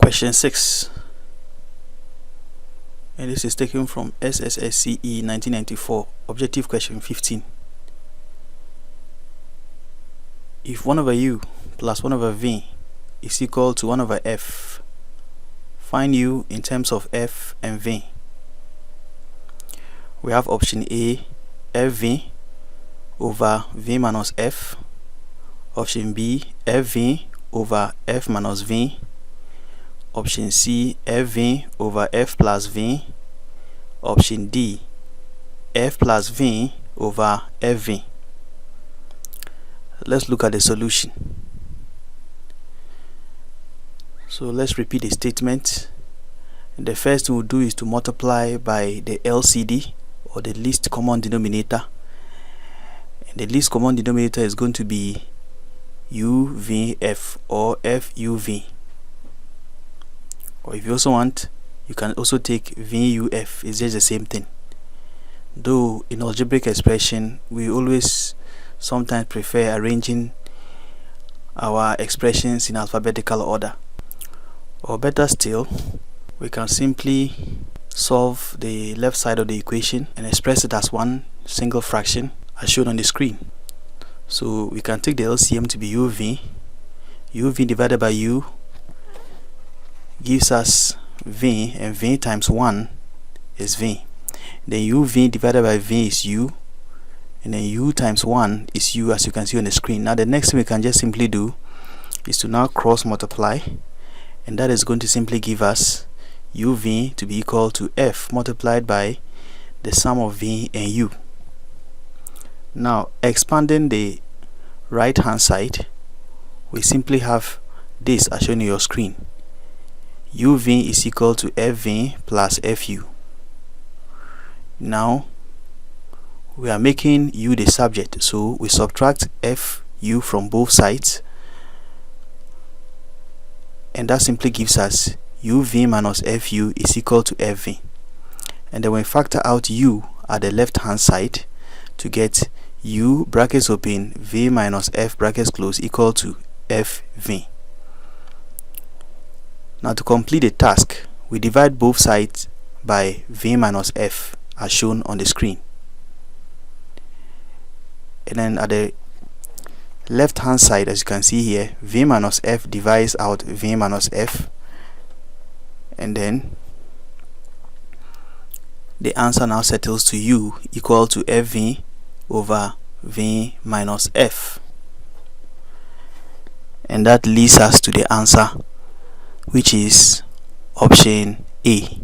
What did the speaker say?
Question 6, and this is taken from SSSCE 1994, objective question 15. If 1 over u plus 1 over v is equal to 1 over f, find u in terms of f and v. We have option A, fv over v minus f, option B, fv over f minus v, option C, fv over f plus v, option D, f plus v over fv. Let's look at the solution. So let's repeat the statement. The first thing we'll do is to multiply by the LCD, or the least common denominator. And the least common denominator is going to be UVF or FUV. Or if you also want, you can also take VUF. It's just the same thing. Though in algebraic expression, we always sometimes prefer arranging our expressions in alphabetical order. Or better still, we can simply solve the left side of the equation and express it as one single fraction as shown on the screen. So we can take the LCM to be UV. UV divided by U gives us V, and V times 1 is V. Then UV divided by V is U, and then U times 1 is U, as you can see on the screen. Now the next thing we can just simply do is to now cross multiply, and that is going to simply give us UV to be equal to F multiplied by the sum of V and U. Now expanding the right hand side, we simply have this as shown on your screen. UV is equal to FV plus FU. Now we are making U the subject, so we subtract FU from both sides, and that simply gives us UV minus FU is equal to FV. And then we factor out U at the left hand side to get U brackets open V minus F brackets close equal to FV. Now to complete the task, we divide both sides by V minus F as shown on the screen. And then at the left hand side, as you can see here, V minus F divides out V minus F, and then the answer now settles to U equal to FV over V minus F, and that leads us to the answer, which is option A.